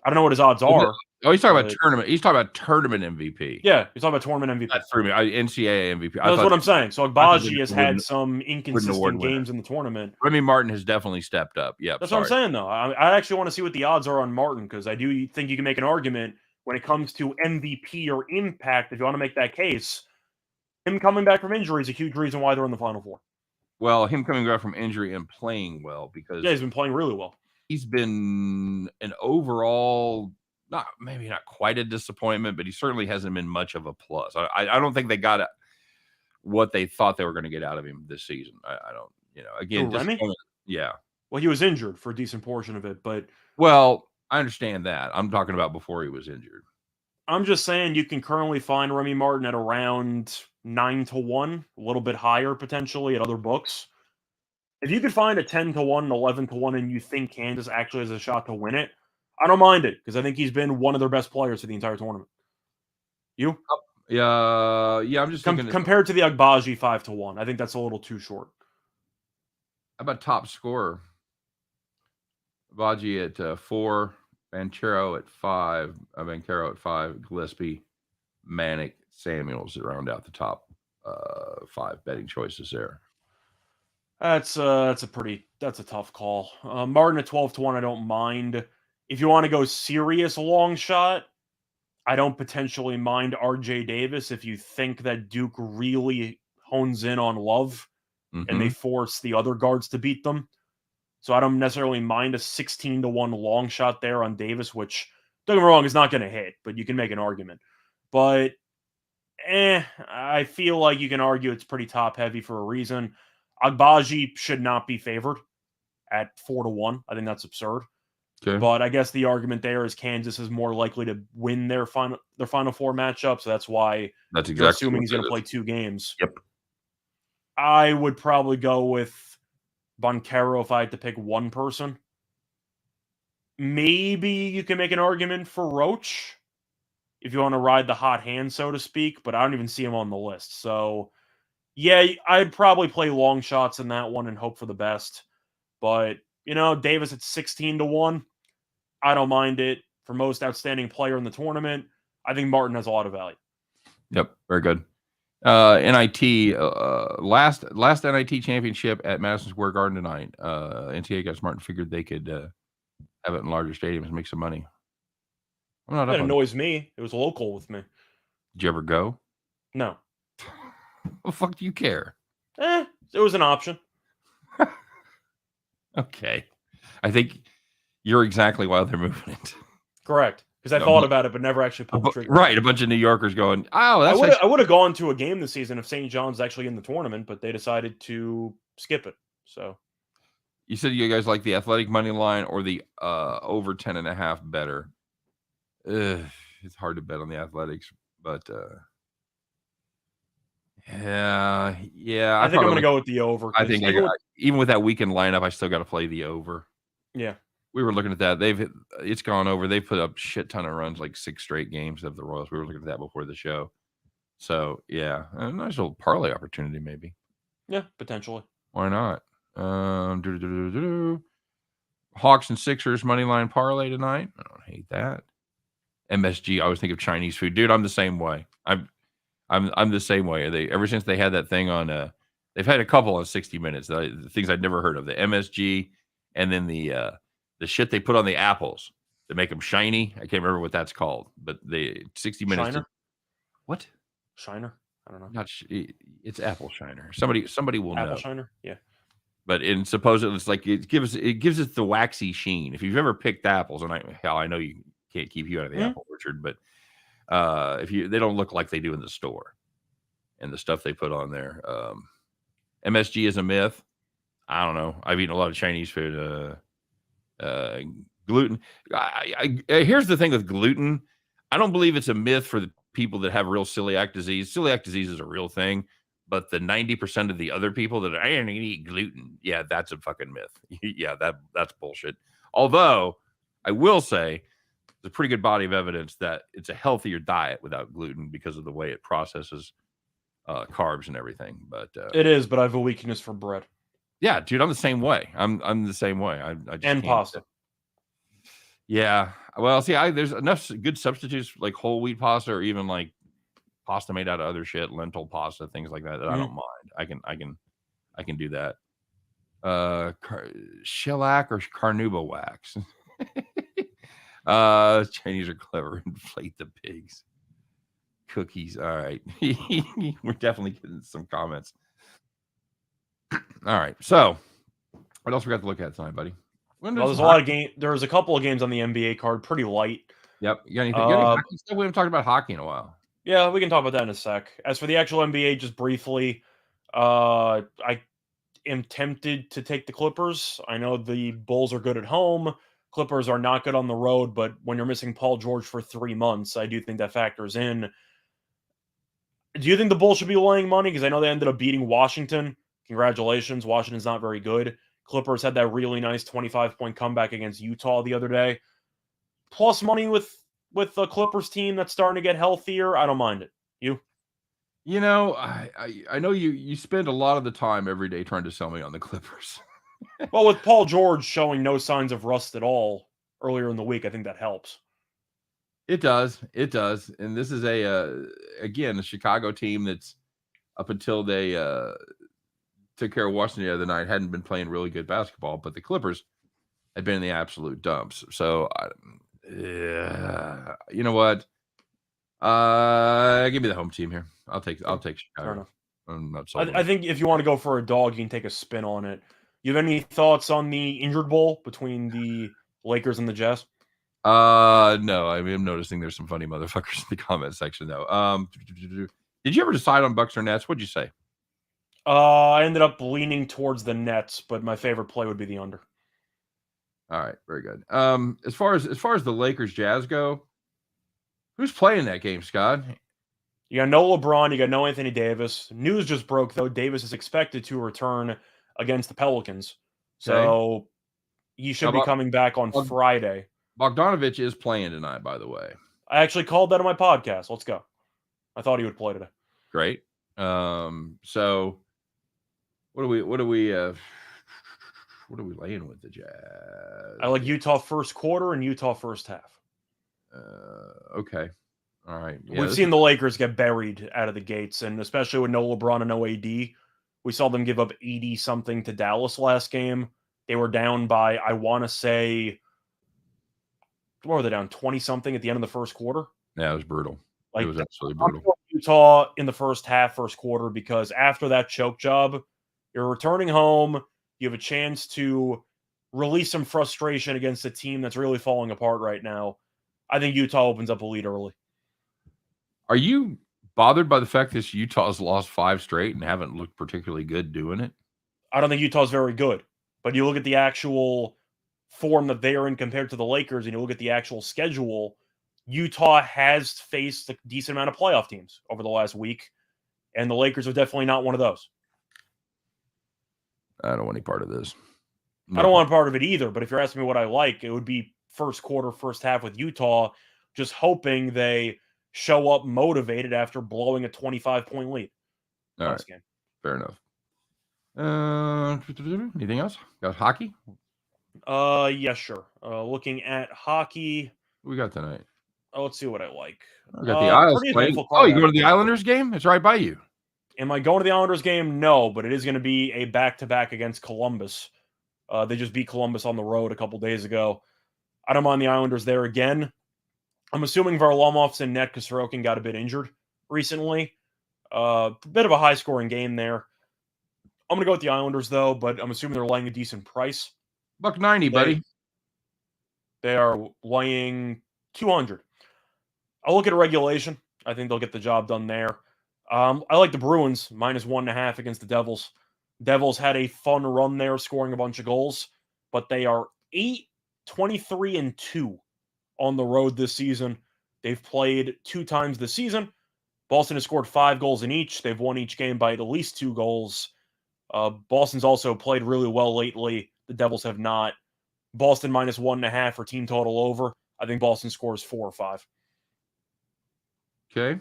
I don't know what his odds are. Oh, he's talking about tournament. He's talking about tournament MVP. Yeah, he's talking about tournament MVP. That threw me. NCAA MVP. That's what I'm saying. So Agbaji has had some inconsistent games in the tournament. Remy Martin has definitely stepped up. Yeah, that's what I'm saying, though. I actually want to see what the odds are on Martin because I do think you can make an argument when it comes to MVP or impact. If you want to make that case, him coming back from injury is a huge reason why they're in the Final Four. Well, him coming back from injury and playing well because he's been playing really well. He's been an overall maybe not quite a disappointment, but he certainly hasn't been much of a plus. I don't think they got what they thought they were going to get out of him this season. I don't, again, Remy? yeah. Well, he was injured for a decent portion of it, but Well, I understand that. I'm talking about before he was injured. I'm just saying you can currently find Remy Martin at around 9-1, a little bit higher potentially at other books. If you could find a 10-1, 11-1, and you think Kansas actually has a shot to win it, I don't mind it because I think he's been one of their best players for the entire tournament. You? Yeah. I'm just looking compared to the Agbaji 5-1. I think that's a little too short. How about top scorer? Baji at 4, Banchero at 5, Bancaro at 5, Gillespie, Manic, Samuels to round out the top 5 betting choices there. That's a tough call. Martin at 12-1, I don't mind. If you want to go serious long shot, I don't potentially mind RJ Davis if you think that Duke really hones in on Love and they force the other guards to beat them. So I don't necessarily mind a 16-1 long shot there on Davis, which, don't get me wrong, is not going to hit, but you can make an argument. But I feel like you can argue it's pretty top heavy for a reason. Agbaji should not be favored at 4-1. I think that's absurd. Okay. But I guess the argument there is Kansas is more likely to win their final four matchup, so that's why you're assuming he's going to play 2 games. Yep. I would probably go with Banchero if I had to pick one person. Maybe you can make an argument for Roach if you want to ride the hot hand, so to speak, but I don't even see him on the list. So, yeah, I'd probably play long shots in that one and hope for the best. But, Davis at 16-1, I don't mind it. For most outstanding player in the tournament, I think Martin has a lot of value. Yep, very good. NIT, last NIT championship at Madison Square Garden tonight. NCAA guys Martin figured they could have it in larger stadiums and make some money. That annoys me. It was local with me. Did you ever go? No. What the fuck do you care? It was an option. Okay. I think you're exactly why they're moving it. Correct. Because I thought about it, but never actually pulled the trigger. Right. A bunch of New Yorkers going, oh, that's I would have gone to a game this season if St. John's actually in the tournament, but they decided to skip it. So you said you guys like the athletic money line or the over 10.5 better. It's hard to bet on the athletics, but yeah. I think I'm going to go with the over. I think even with that weekend lineup, I still got to play the over. Yeah. We were looking at that. It's gone over. They put up shit ton of runs, like 6 straight games of the Royals. We were looking at that before the show. So yeah, a nice little parlay opportunity, maybe. Yeah, potentially. Why not? Hawks and Sixers money line parlay tonight. I don't hate that. MSG. I always think of Chinese food, dude. I'm the same way. I'm the same way. Ever since they had that thing on. They've had a couple on 60 Minutes. The things I'd never heard of. The MSG, and then the shit they put on the apples to make them shiny. I can't remember what that's called, but the 60 Minutes. Shiner? What? Shiner? I don't know. Not it's apple shiner. Somebody will know. Apple shiner? Yeah. But supposedly it's like it gives it the waxy sheen. If you've ever picked apples, and I know you can't keep you out of the apple orchard, but they don't look like they do in the store, and the stuff they put on there. MSG is a myth. I don't know. I've eaten a lot of Chinese food. Gluten. Here's the thing with gluten. I don't believe it's a myth for the people that have real celiac disease. Celiac disease is a real thing, but the 90% of the other people that I don't eat gluten, yeah, that's a fucking myth. Yeah, that's bullshit. Although I will say there's a pretty good body of evidence that it's a healthier diet without gluten because of the way it processes carbs and everything. But it is. But I have a weakness for bread. Yeah, dude, I'm the same way. I'm the same way. I just and pasta. Yeah. Well, see, there's enough good substitutes like whole wheat pasta or even like pasta made out of other shit, lentil pasta, things like that I don't mind. I can do that. Shellac or carnauba wax. Chinese are clever. Inflate the pigs. Cookies. All right. We're definitely getting some comments. All right. So what else we got to look at tonight, buddy? Well, there's a lot of games. There's a couple of games on the NBA card, pretty light. Yep. You got anything? You got any Uh, hockey stuff? We haven't talked about hockey in a while. yeah, we can talk about that in a sec. As for the actual NBA, just briefly, I am tempted to take the Clippers. I know the Bulls are good at home. Clippers are not good on the road, but when you're missing Paul George for 3 months, I do think that factors in. Do you think the Bulls should be laying money? Because I know they ended up beating Washington. Congratulations. Washington's not very good. Clippers had that really nice 25-point comeback against Utah the other day. Plus money with the Clippers team that's starting to get healthier. I don't mind it. You? You know, I know you spend a lot of the time every day trying to sell me on the Clippers. Well, with Paul George showing no signs of rust at all earlier in the week, I think that helps. It does. It does. And this is again, a Chicago team that's up until they took care of Washington the other night hadn't been playing really good basketball, but the Clippers had been in the absolute dumps. So, you know what? Give me the home team here. I'll take Fair Chicago. enough. I'm not sold on I think if you want to go for a dog, you can take a spin on it. You have any thoughts on the injured bowl between the Lakers and the Jazz? No. I mean, I'm noticing there's some funny motherfuckers in the comment section though. Did you ever decide on Bucks or Nets? What'd you say? I ended up leaning towards the Nets, but my favorite play would be the under. All right, very good. As far as the Lakers Jazz go, who's playing that game, Scott? You got no LeBron, you got no Anthony Davis. News just broke though. Davis is expected to return against the Pelicans, so he should be coming back on Friday. Bogdanovich is playing tonight, by the way. I actually called that on my podcast. Let's go. I thought he would play today. Great. So what are we laying with the Jazz? I like Utah first quarter and Utah first half. Okay. All right. Yeah, we've seen the Lakers get buried out of the gates, and especially with no LeBron and no AD. We saw them give up 80-something to Dallas last game. They were down by, I want to say, what were they down, 20-something at the end of the first quarter? Yeah, it was brutal. Like, it was absolutely brutal. Utah in the first half, first quarter, because after that choke job, you're returning home. You have a chance to release some frustration against a team that's really falling apart right now. I think Utah opens up a lead early. Are you bothered by the fact that Utah's lost 5 straight and haven't looked particularly good doing it? I don't think Utah's very good, but you look at the actual form that they are in compared to the Lakers, and you look at the actual schedule, Utah has faced a decent amount of playoff teams over the last week, and the Lakers are definitely not one of those. I don't want any part of this. No. I don't want part of it either, but if you're asking me what I like, it would be first quarter, first half with Utah, just hoping they show up motivated after blowing a 25-point lead. All right. Game. Fair enough. Anything else? Got hockey? Yeah, sure. Looking at hockey. What we got tonight? Let's see what I like. We got the Isles playing. Oh, you going to the Islanders game? It's right by you. Am I going to the Islanders game? No, but it is going to be a back-to-back against Columbus. They just beat Columbus on the road a couple days ago. I don't mind the Islanders there again. I'm assuming Varlamov's in net because Sorokin got a bit injured recently. A bit of a high-scoring game there. I'm going to go with the Islanders, though, but I'm assuming they're laying a decent price. $1.90, buddy. They are laying 200. I'll look at a regulation. I think they'll get the job done there. I like the Bruins, -1.5 against the Devils. Devils had a fun run there, scoring a bunch of goals, but they are 8-23-2 on the road this season. They've played 2 times this season. Boston has scored 5 goals in each. They've won each game by at least 2 goals. Boston's also played really well lately. The Devils have not. Boston -1.5 for team total over. I think Boston scores 4 or 5. Okay.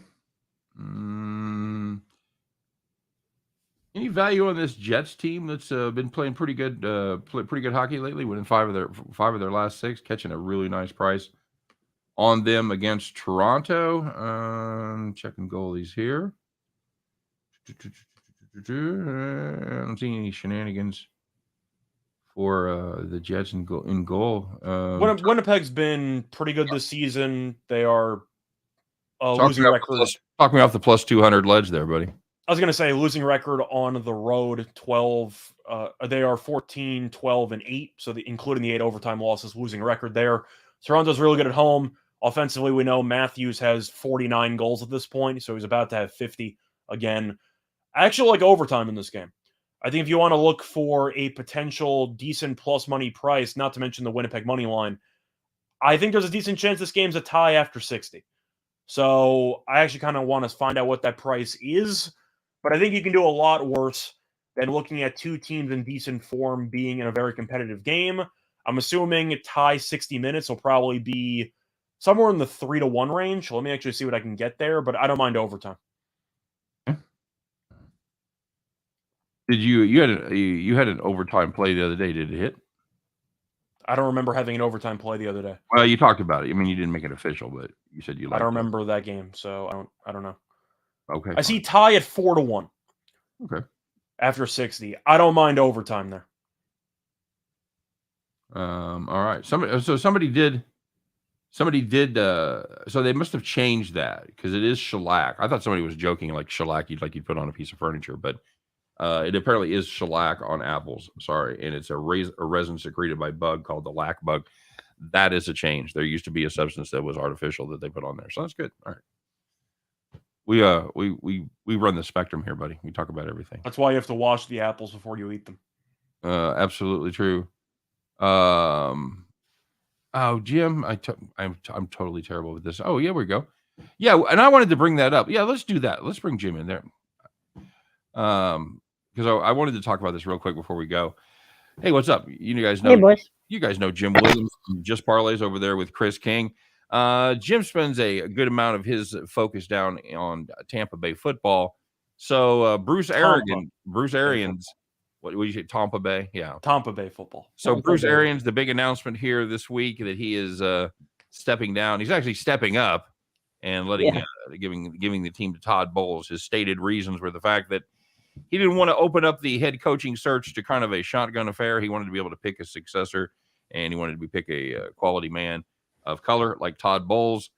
Any value on this Jets team that's been playing pretty good hockey lately, winning 5 of their last 6, catching a really nice price on them against Toronto. Checking goalies here. I don't see any shenanigans for the Jets in goal. Winnipeg's been pretty good this season. They are losing record. Talk me off the +200 ledge there, buddy. I was going to say losing record on the road, 12. They are 14, 12, and 8. So including the 8 overtime losses, losing record there. Toronto's really good at home. Offensively, we know Matthews has 49 goals at this point, so he's about to have 50 again. I actually like overtime in this game. I think if you want to look for a potential decent plus money price, not to mention the Winnipeg money line, I think there's a decent chance this game's a tie after 60. So I actually kind of want to find out what that price is, but I think you can do a lot worse than looking at two teams in decent form being in a very competitive game. I'm assuming a tie 60 minutes will probably be somewhere in the 3-1 range. Let me actually see what I can get there, but I don't mind overtime. Did you had an overtime play the other day? Did it hit? I don't remember having an overtime play the other day. Well, you talked about it. I mean, you didn't make it official, but you said you liked it. I don't remember that game, so I don't know. Okay. I see tie at 4-1. Okay. After 60. I don't mind overtime there. All right. Somebody did. So they must have changed that because it is shellac. I thought somebody was joking, like shellac you'd put on a piece of furniture, but it apparently is shellac on apples. Sorry, and it's a resin secreted by bug called the lac bug. That is a change. There used to be a substance that was artificial that they put on there, so that's good. All right. We run the spectrum here, buddy. We talk about everything. That's why you have to wash the apples before you eat them. Absolutely true. Oh, Jim, I'm totally terrible with this. Oh, yeah, we go. Yeah, and I wanted to bring that up. Yeah, let's do that. Let's bring Jim in there. Because I wanted to talk about this real quick before we go. Hey, what's up? You guys know. Hey, boys. You guys know Jim Williams from Just Parlays over there with Chris King. Jim spends a good amount of his focus down on Tampa Bay football. So Bruce Arians. What would you say? Tampa Bay? Yeah. Tampa Bay football. So Bruce Arians, the big announcement here this week that he is stepping down. He's actually stepping up and giving the team to Todd Bowles. His stated reasons were the fact that he didn't want to open up the head coaching search to kind of a shotgun affair. He wanted to be able to pick a successor, and he wanted to pick a quality man of color like Todd Bowles.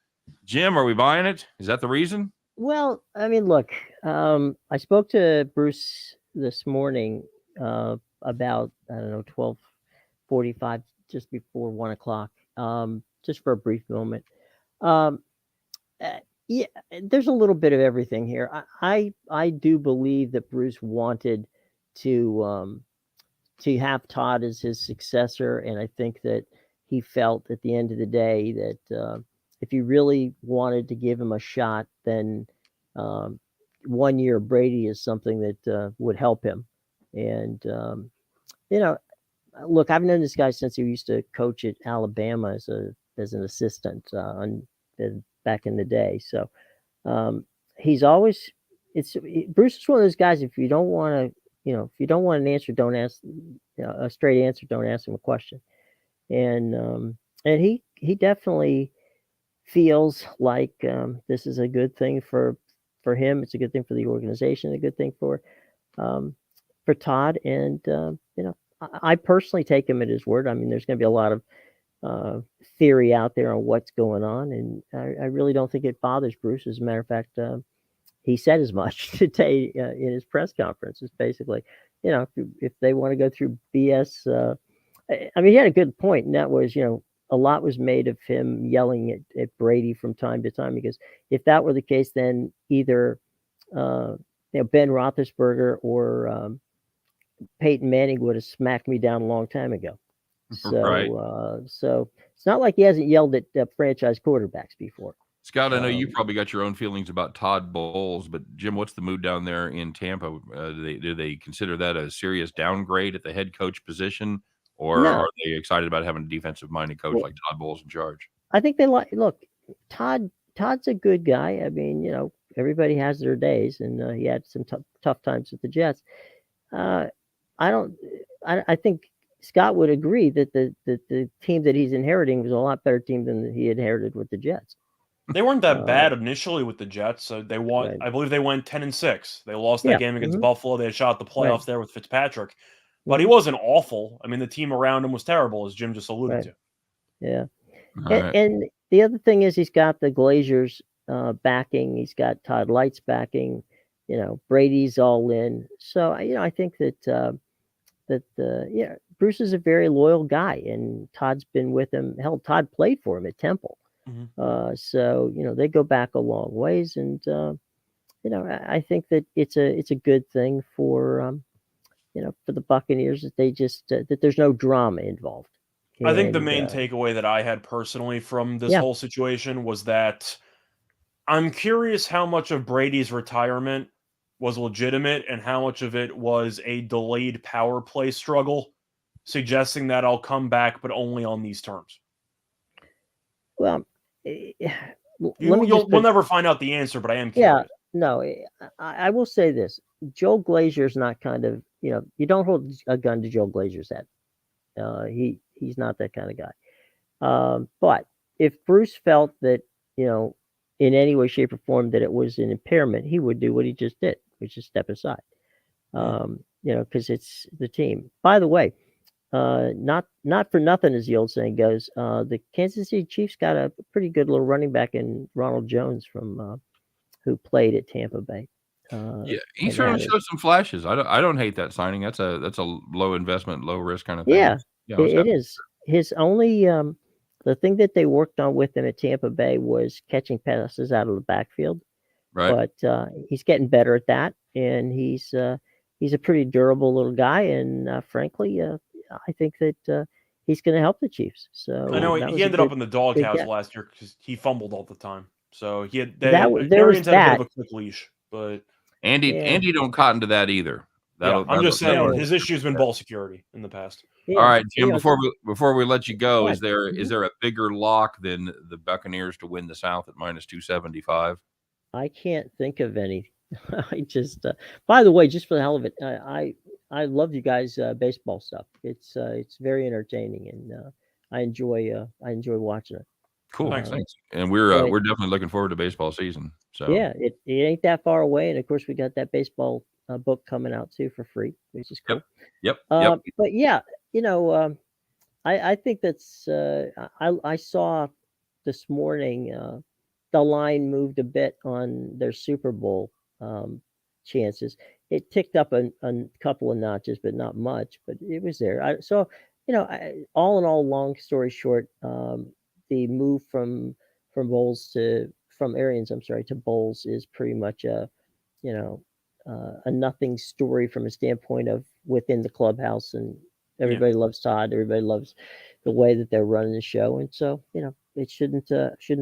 Jim, are we buying it? Is that the reason? Well, I mean, look, I spoke to Bruce this morning about, I don't know, 12:45, just before 1 o'clock, just for a brief moment. Yeah, there's a little bit of everything here. I do believe that Bruce wanted to have Todd as his successor, and I think that he felt at the end of the day that if he really wanted to give him a shot, then 1 year Brady is something that would help him. And look, I've known this guy since he used to coach at Alabama as an assistant back in the day. So he's always Bruce is one of those guys. If you don't want an answer, don't ask a straight answer. Don't ask him a question. And he definitely feels like this is a good thing for him. It's a good thing for the organization. A good thing for Todd. And I personally take him at his word. I mean, there's going to be a lot of theory out there on what's going on, and I really don't think it bothers Bruce. As a matter of fact, he said as much today in his press conference. It's basically, if they want to go through BS, I mean, he had a good point, and that was, a lot was made of him yelling at Brady from time to time, because if that were the case, then either Ben Roethlisberger or Peyton Manning would have smacked me down a long time ago. So, right. So it's not like he hasn't yelled at franchise quarterbacks before. Scott, I know you probably got your own feelings about Todd Bowles, but Jim, what's the mood down there in Tampa? Do they consider that a serious downgrade at the head coach position, or are they excited about having a defensive-minded coach like Todd Bowles in charge? I think they look. Todd's a good guy. I mean, everybody has their days, and he had some tough times with the Jets. I think Scott would agree that the team that he's inheriting was a lot better team than he inherited with the Jets. They weren't that bad initially with the Jets. They won. Right. I believe they went 10-6. They lost that game against Buffalo. They had shot the playoffs there with Fitzpatrick, but he wasn't awful. I mean, the team around him was terrible, as Jim just alluded to. Yeah, and the other thing is he's got the Glazers backing. He's got Todd Light's backing. Brady's all in. So I think that Bruce is a very loyal guy, and Todd's been with him. Hell, Todd played for him at Temple. So they go back a long ways, and I think that it's a good thing for for the Buccaneers that they just that there's no drama involved. I think the And main takeaway that I had personally from this Yeah. whole situation was that I'm curious how much of Brady's retirement was legitimate and how much of it was a delayed power play struggle, suggesting that I'll come back, but only on these terms. well, let me just We'll never find out the answer, but I am Yeah, curious. no, I will say this: Joe Glazier's not kind of you don't hold a gun to Joe Glazier's head. He's not that kind of guy. But if Bruce felt that in any way, shape, or form that it was an impairment, he would do what he just did, which is step aside. Because it's the team. By the way, not for nothing, as the old saying goes, the Kansas City Chiefs got a pretty good little running back in Ronald Jones from who played at Tampa Bay. Yeah, he and certainly had a- showed some flashes. I don't hate that signing. That's a low investment, low risk kind of thing. Yeah, Yeah, I was it happy. is. His only the thing that they worked on with him at Tampa Bay was catching passes out of the backfield. Right. But he's getting better at that, and he's a pretty durable little guy, and frankly, I think that he's going to help the Chiefs. So I know that he was a ended up in good the good doghouse get. last year because he fumbled all the time. So There was Arians had a bit of that. a quick leash, but Andy Yeah, don't cotton to that either. yeah, I'm just saying no, his issue's been ball security in the past. All yeah, right, Jim. it's a Before we let you go, flag. is there a bigger lock than the Buccaneers to win the South at -275? I can't think of any. I just, by the way, just for the hell of it, I love you guys baseball stuff. It's very entertaining, and I enjoy watching it. Cool, Thanks. thanks. And But we're definitely looking forward to baseball season. So yeah, it ain't that far away, and of course we got that baseball book coming out too for free, which is cool. yep. But yeah, I think that's I saw this morning the line moved a bit on their Super Bowl chances. It ticked up a couple of notches, but not much. But it was there. So all in all, long story short, the move from Arians, I'm sorry, to Bowles is pretty much you know a nothing story from a standpoint of within the clubhouse, and everybody loves Todd. Everybody loves the way that they're running the show, and so it shouldn't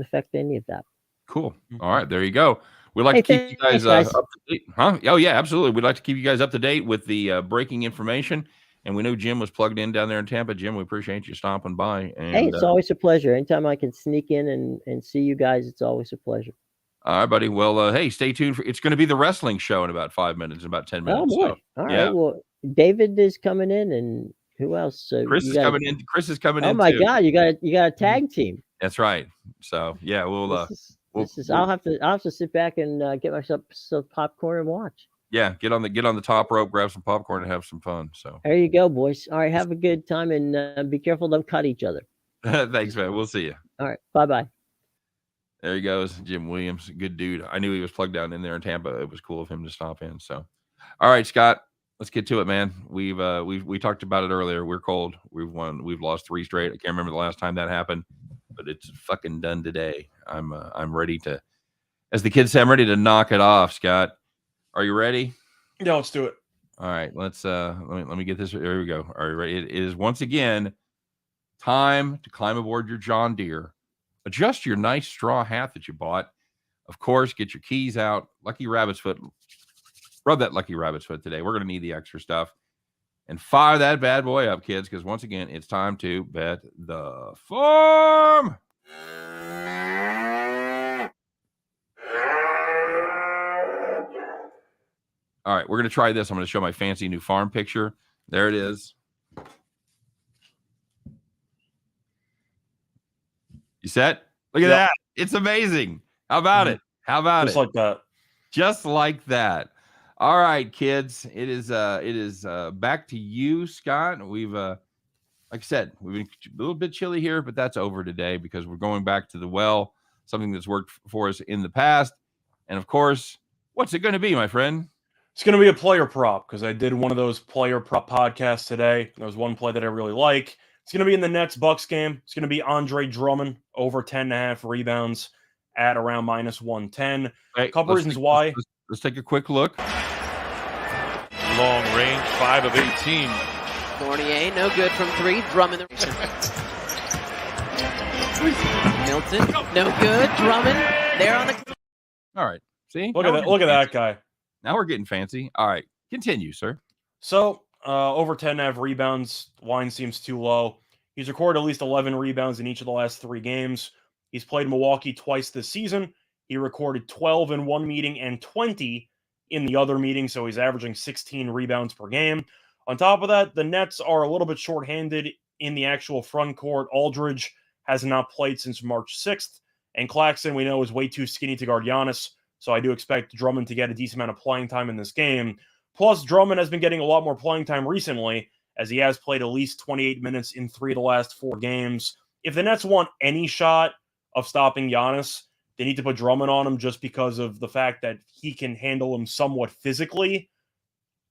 affect any of that. Cool. All right, there you go. We'd like Hey, to keep you thanks, guys guys. up to date, huh? Oh yeah, absolutely. We'd like to keep you guys up to date with the breaking information. And we know Jim was plugged in down there in Tampa. Jim, we appreciate you stopping by. Hey, And it's always a pleasure. Anytime I can sneak in and see you guys, it's always a pleasure. all right, buddy. Well, hey, stay tuned for it's going to be the wrestling show in about 5 minutes, in about 10 Oh minutes. boy! So All yeah, right. Well, David is coming in, and who else? So Chris you is got. coming in. Chris is coming Oh in my too. God! You got a tag team. That's right. So yeah, This is. I'll have to sit back and get myself some popcorn and watch. yeah, get on the top rope, grab some popcorn, and have some fun. So There you go, boys. All right, have a good time, and be careful, don't cut each other. thanks, man. We'll see you. All right, bye. There he goes, Jim Williams, good dude. I knew he was plugged down in there in Tampa. It was cool of him to stop in. So, all right, Scott, let's get to it, man. We talked about it earlier. We're cold. We've lost 3 straight. I can't remember the last time that happened, but it's fucking done today. I'm ready to, as the kids say, I'm ready to knock it off. Scott, are you ready? Yeah, let's do it. All right, let's let me get this. There we go. Are you ready? It is once again time to climb aboard your John Deere. Adjust your nice straw hat that you bought. Of course, get your keys out. Lucky Rabbit's Foot. Rub that Lucky Rabbit's Foot today. We're going to need the extra stuff. And fire that bad boy up, kids, because once again, it's time to bet the farm. All right, we're going to try this. I'm going to show my fancy new farm picture. There it is. You set? Look at that. It's amazing. How about it? How about Just it? like that. Just like that. All right, kids. It is back to you, Scott. We've like I said, we've been a little bit chilly here, but that's over today because we're going back to the well, something that's worked for us in the past. And of course, what's it going to be, my friend? It's going to be a player prop because I did one of those player prop podcasts today. There was one play that I really like. It's going to be in the Nets-Bucks game. It's going to be Andre Drummond over 10.5 rebounds at around -110. Hey, A couple reasons why. Let's take a quick look. Long range, 5 of 18. Fournier, no good from 3. Drummond. Milton, no good. Drummond, there on the. All right. See? Look at that. Look at that guy. Now we're getting fancy. All right. Continue, sir. So, over 10.5 rebounds, line seems too low. He's recorded at least 11 rebounds in each of the last 3 games. He's played Milwaukee twice this season. He recorded 12 in one meeting and 20 in the other meeting, so he's averaging 16 rebounds per game. On top of that, the Nets are a little bit shorthanded in the actual front court. Aldridge has not played since March 6th, and Claxton, we know, is way too skinny to guard Giannis, so I do expect Drummond to get a decent amount of playing time in this game. Plus, Drummond has been getting a lot more playing time recently, as he has played at least 28 minutes in 3 of the last 4 games. If the Nets want any shot of stopping Giannis, they need to put Drummond on him just because of the fact that he can handle him somewhat physically.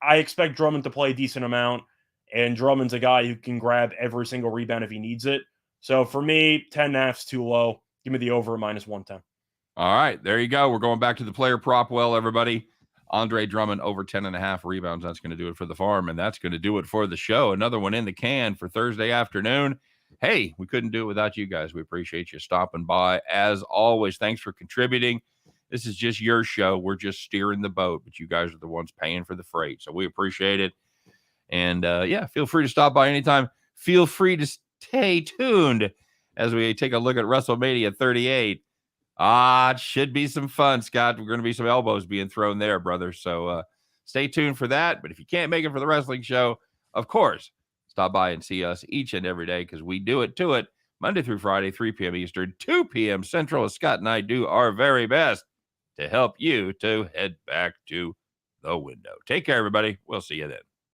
I expect Drummond to play a decent amount, and Drummond's a guy who can grab every single rebound if he needs it. So for me, 10.5's too low. Give me the over at -110. All right. There you go. We're going back to the player prop well, everybody. Andre Drummond over 10.5 rebounds. That's going to do it for the farm, and that's going to do it for the show. Another one in the can for Thursday afternoon. Hey, we couldn't do it without you guys. We appreciate you stopping by. As always, thanks for contributing. This is just your show. We're just steering the boat, but you guys are the ones paying for the freight, so we appreciate it. And, yeah, feel free to stop by anytime. Feel free to stay tuned as we take a look at WrestleMania 38. It should be some fun, Scott. We're going to be some elbows being thrown there, brother. So stay tuned for that. But if you can't make it for the wrestling show, of course, stop by and see us each and every day because we do it to it Monday through Friday, 3 p.m. Eastern, 2 p.m. Central, as Scott and I do our very best to help you to head back to the window. Take care, everybody. We'll see you then.